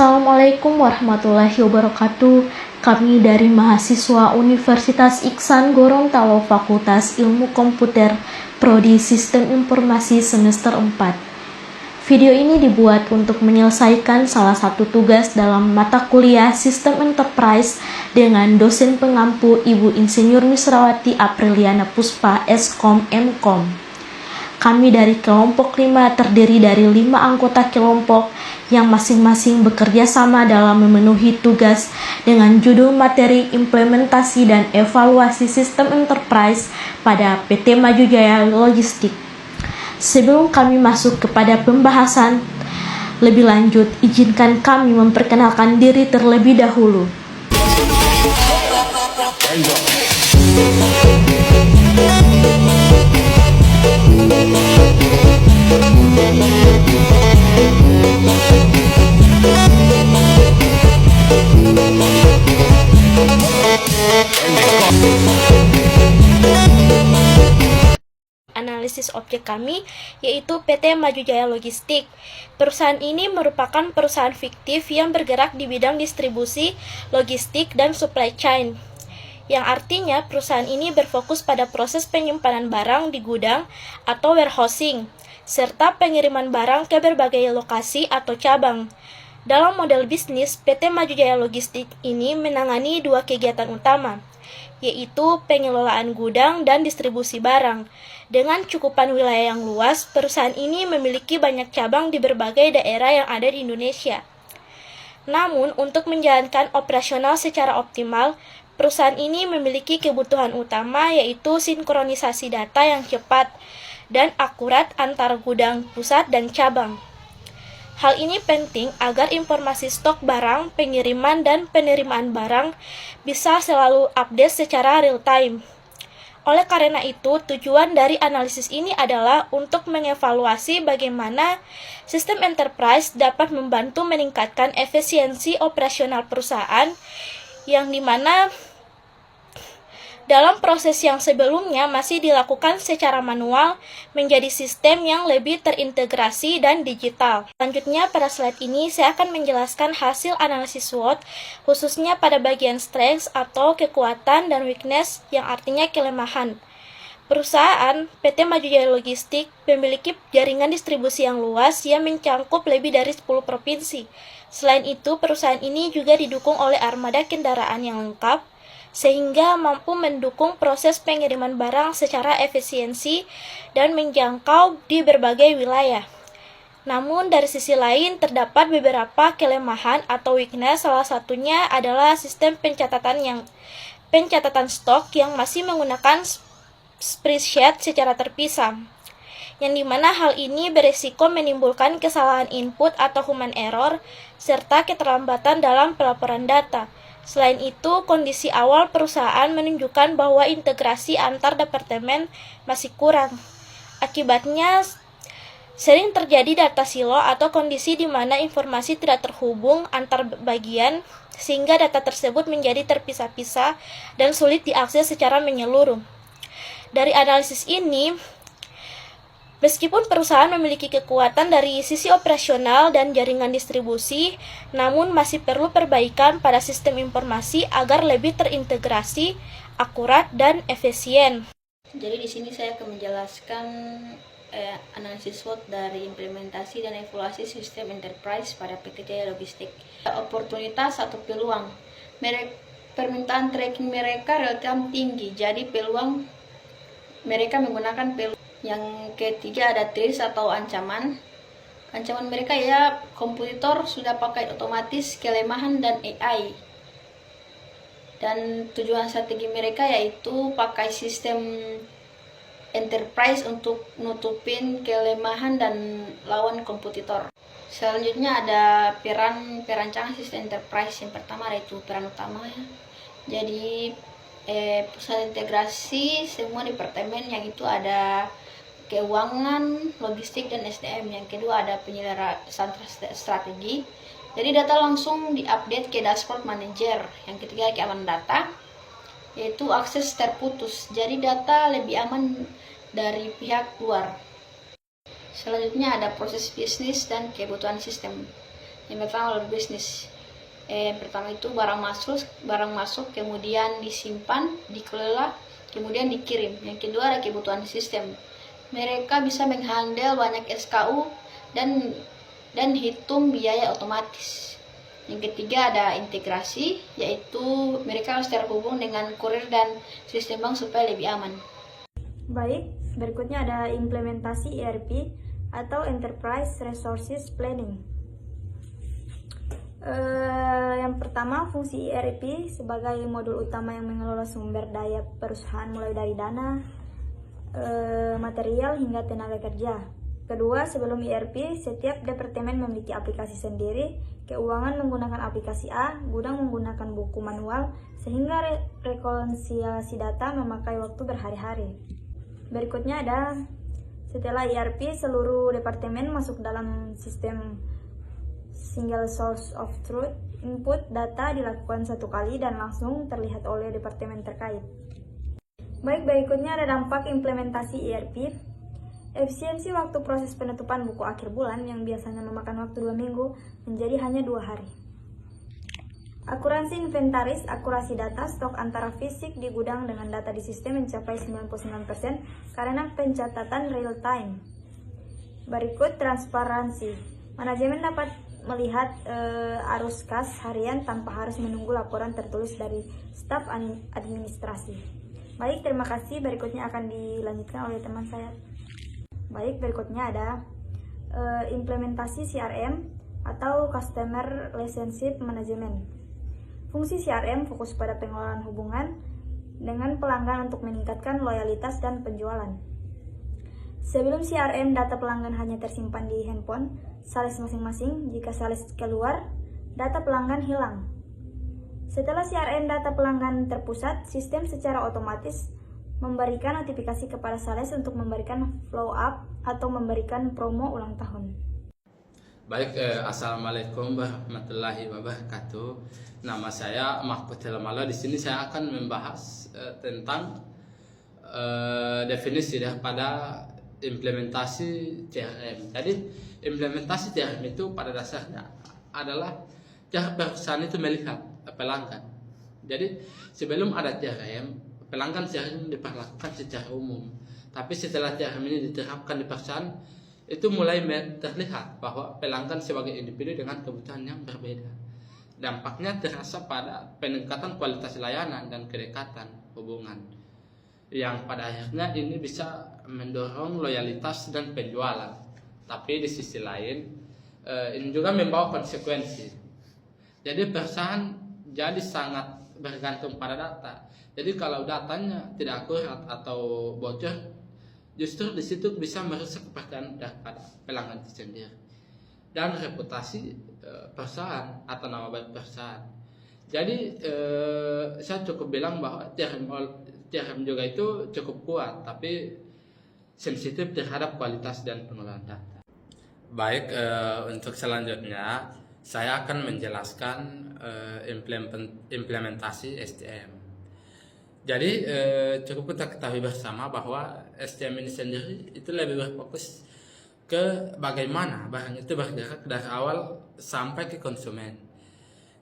Assalamualaikum warahmatullahi wabarakatuh. Kami dari mahasiswa Universitas Iksan Gorontalo Fakultas Ilmu Komputer Prodi Sistem Informasi semester 4. Video ini dibuat untuk menyelesaikan salah satu tugas dalam mata kuliah Sistem Enterprise dengan dosen pengampu Ibu Insinyur Misrawati Apriliana Puspa, Eskom Mkom. Kami dari kelompok 5 terdiri dari 5 anggota kelompok yang masing-masing bekerja sama dalam memenuhi tugas dengan judul materi implementasi dan evaluasi sistem enterprise pada PT Maju Jaya Logistik. Sebelum kami masuk kepada pembahasan lebih lanjut, izinkan kami memperkenalkan diri terlebih dahulu. Analisis objek kami yaitu PT Maju Jaya Logistik. Perusahaan ini merupakan perusahaan fiktif yang bergerak di bidang distribusi, logistik, dan supply chain. Yang artinya perusahaan ini berfokus pada proses penyimpanan barang di gudang atau warehousing, serta pengiriman barang ke berbagai lokasi atau cabang. Dalam model bisnis, PT Maju Jaya Logistik ini menangani 2 kegiatan utama, yaitu pengelolaan gudang dan distribusi barang. Dengan cukupan wilayah yang luas, perusahaan ini memiliki banyak cabang di berbagai daerah yang ada di Indonesia. Namun, untuk menjalankan operasional secara optimal, perusahaan ini memiliki kebutuhan utama yaitu sinkronisasi data yang cepat dan akurat antar gudang pusat dan cabang. Hal ini penting agar informasi stok barang, pengiriman, dan penerimaan barang bisa selalu update secara real time. Oleh karena itu, tujuan dari analisis ini adalah untuk mengevaluasi bagaimana sistem enterprise dapat membantu meningkatkan efisiensi operasional perusahaan yang dimana dalam proses yang sebelumnya masih dilakukan secara manual menjadi sistem yang lebih terintegrasi dan digital. Selanjutnya pada slide ini saya akan menjelaskan hasil analisis SWOT khususnya pada bagian strengths atau kekuatan dan weakness yang artinya kelemahan. Perusahaan PT Maju Jaya Logistik memiliki jaringan distribusi yang luas yang mencakup lebih dari 10 provinsi. Selain itu, perusahaan ini juga didukung oleh armada kendaraan yang lengkap, sehingga mampu mendukung proses pengiriman barang secara efisiensi dan menjangkau di berbagai wilayah. Namun dari sisi lain terdapat beberapa kelemahan atau weakness, salah satunya adalah sistem pencatatan stok yang masih menggunakan spreadsheet secara terpisah, yang dimana hal ini beresiko menimbulkan kesalahan input atau human error serta keterlambatan dalam pelaporan data. Selain itu, kondisi awal perusahaan menunjukkan bahwa integrasi antar departemen masih kurang. Akibatnya, sering terjadi data silo atau kondisi di mana informasi tidak terhubung antar bagian, sehingga data tersebut menjadi terpisah-pisah dan sulit diakses secara menyeluruh. Dari analisis ini, meskipun perusahaan memiliki kekuatan dari sisi operasional dan jaringan distribusi, namun masih perlu perbaikan pada sistem informasi agar lebih terintegrasi, akurat, dan efisien. Jadi di sini saya akan menjelaskan analisis SWOT dari implementasi dan evaluasi sistem enterprise pada PT Jaya Logistik. Oportunitas atau peluang. Permintaan tracking mereka relatif tinggi, jadi peluang mereka menggunakan peluang. Yang ketiga ada threats atau ancaman. Ancaman mereka ya kompetitor sudah pakai otomatis, kelemahan dan AI. Dan tujuan strategi mereka yaitu pakai sistem enterprise untuk nutupin kelemahan dan lawan kompetitor. Selanjutnya ada perancangan sistem enterprise. Yang pertama yaitu peran utama ya. Jadi pusat integrasi semua departemen yang itu ada keuangan, logistik, dan SDM. Yang kedua ada penyelenggaraan strategi. Jadi data langsung diupdate ke dashboard manager. Yang ketiga keamanan data, yaitu akses terputus. Jadi data lebih aman dari pihak luar. Selanjutnya ada proses bisnis dan kebutuhan sistem. Yang pertama alur bisnis. Yang pertama itu barang masuk, kemudian disimpan, dikelola, kemudian dikirim. Yang kedua ada kebutuhan sistem. Mereka bisa menghandle banyak SKU dan hitung biaya otomatis. Yang ketiga ada integrasi, yaitu mereka harus terhubung dengan kurir dan sistem bank supaya lebih aman. Baik, berikutnya ada implementasi ERP atau Enterprise Resources Planning. Yang pertama, fungsi ERP sebagai modul utama yang mengelola sumber daya perusahaan mulai dari dana, material hingga tenaga kerja. Kedua, sebelum ERP, setiap departemen memiliki aplikasi sendiri. Keuangan menggunakan aplikasi A, gudang menggunakan buku manual, sehingga rekonsiliasi data memakai waktu berhari-hari. Berikutnya ada, setelah ERP, seluruh departemen masuk dalam sistem single source of truth. Input data dilakukan satu kali dan langsung terlihat oleh departemen terkait. Baik, berikutnya ada dampak implementasi ERP. Efisiensi waktu proses penutupan buku akhir bulan yang biasanya memakan waktu 2 minggu menjadi hanya 2 hari. Akurasi inventaris, akurasi data stok antara fisik di gudang dengan data di sistem mencapai 99% karena pencatatan real time. Berikut transparansi. Manajemen dapat melihat arus kas harian tanpa harus menunggu laporan tertulis dari staf administrasi. Baik, terima kasih. Berikutnya akan dilanjutkan oleh teman saya. Baik, berikutnya ada implementasi CRM atau Customer Relationship Management. Fungsi CRM fokus pada pengelolaan hubungan dengan pelanggan untuk meningkatkan loyalitas dan penjualan. Sebelum CRM, data pelanggan hanya tersimpan di handphone sales masing-masing. Jika sales keluar, data pelanggan hilang. Setelah CRM data pelanggan terpusat, sistem secara otomatis memberikan notifikasi kepada sales untuk memberikan follow up atau memberikan promo ulang tahun. Baik, assalamualaikum warahmatullahi wabarakatuh. Nama saya Mahfud Helmala. Di sini saya akan membahas tentang definisi daripada implementasi CRM. Jadi, implementasi CRM itu pada dasarnya adalah cara perusahaan itu melihat pelanggan. Jadi, sebelum ada CRM, pelanggan CRM diperlakukan secara umum. Tapi setelah CRM ini diterapkan di perusahaan, itu mulai terlihat bahwa pelanggan sebagai individu dengan kebutuhan yang berbeda. Dampaknya terasa pada peningkatan kualitas layanan dan kedekatan hubungan, yang pada akhirnya ini bisa mendorong loyalitas dan penjualan. Tapi di sisi lain, ini juga membawa konsekuensi. Jadi perusahaan jadi sangat bergantung pada data. Jadi kalau datanya tidak akurat atau bocor, justru di situ bisa merusak kepercayaan daripada pelanggan itu sendiri dan reputasi perusahaan atau nama baik perusahaan. Jadi saya cukup bilang bahwa CRM juga itu cukup kuat, tapi sensitif terhadap kualitas dan pengelolaan data. Baik, untuk selanjutnya saya akan menjelaskan implementasi STM. Jadi cukup kita ketahui bersama bahwa STM ini sendiri itu lebih berfokus ke bagaimana barang itu bergerak dari awal sampai ke konsumen.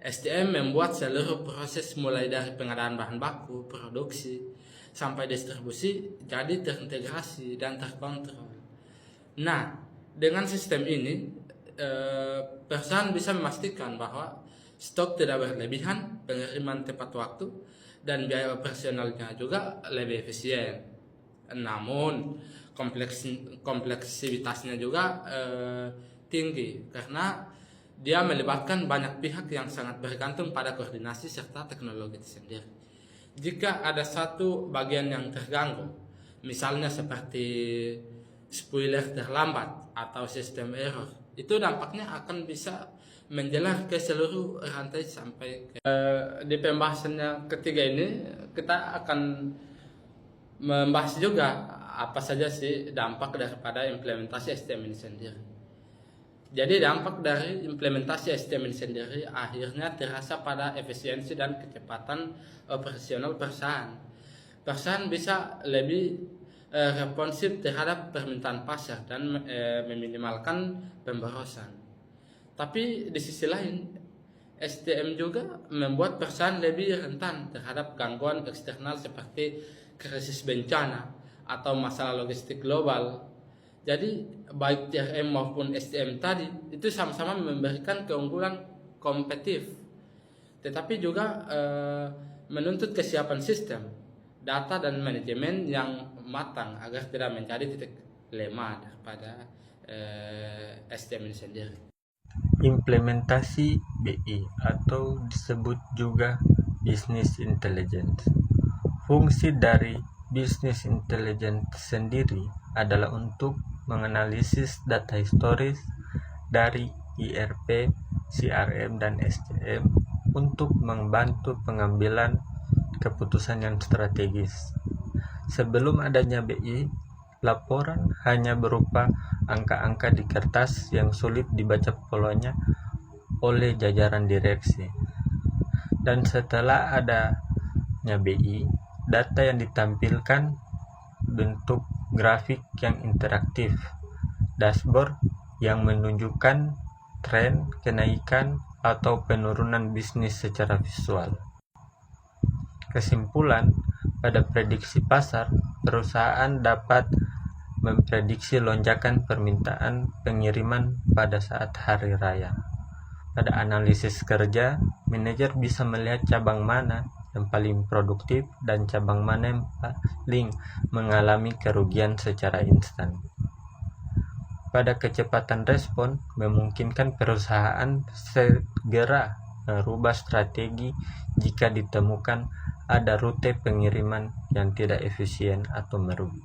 STM membuat seluruh proses mulai dari pengadaan bahan baku, produksi, sampai distribusi jadi terintegrasi dan terkontrol. Nah, dengan sistem ini perusahaan bisa memastikan bahwa stok tidak berlebihan, pengiriman tepat waktu, dan biaya operasionalnya juga lebih efisien. Namun kompleksitasnya juga tinggi karena dia melibatkan banyak pihak yang sangat bergantung pada koordinasi serta teknologi itu sendiri. Jika ada satu bagian yang terganggu, misalnya seperti spoiler terlambat atau sistem error, itu dampaknya akan bisa menjelar ke seluruh rantai sampai ke di pembahasannya ketiga ini kita akan membahas juga apa saja sih dampak daripada implementasi STM ini sendiri. Jadi dampak dari implementasi STM ini sendiri akhirnya terasa pada efisiensi dan kecepatan operasional perusahaan. Perusahaan bisa lebih responsif terhadap permintaan pasar dan meminimalkan pemborosan. Tapi di sisi lain, SDM juga membuat perusahaan lebih rentan terhadap gangguan eksternal seperti krisis bencana atau masalah logistik global. Jadi baik CRM maupun SDM tadi itu sama-sama memberikan keunggulan kompetitif, tetapi juga menuntut kesiapan sistem, data dan manajemen yang matang agar tidak menjadi titik lemah daripada SDM ini sendiri. Implementasi BI atau disebut juga Business Intelligence. Fungsi dari Business Intelligence sendiri adalah untuk menganalisis data historis dari ERP, CRM, dan SCM untuk membantu pengambilan keputusan yang strategis. Sebelum adanya BI, laporan hanya berupa angka-angka di kertas yang sulit dibaca polanya oleh jajaran direksi. Dan setelah adanya BI, data yang ditampilkan bentuk grafik yang interaktif, dashboard yang menunjukkan tren, kenaikan, atau penurunan bisnis secara visual. Kesimpulan, pada prediksi pasar, perusahaan dapat memprediksi lonjakan permintaan pengiriman pada saat hari raya. Pada analisis kerja, manajer bisa melihat cabang mana yang paling produktif dan cabang mana yang paling mengalami kerugian secara instan. Pada kecepatan respon, memungkinkan perusahaan segera merubah strategi jika ditemukan ada rute pengiriman yang tidak efisien atau merugi.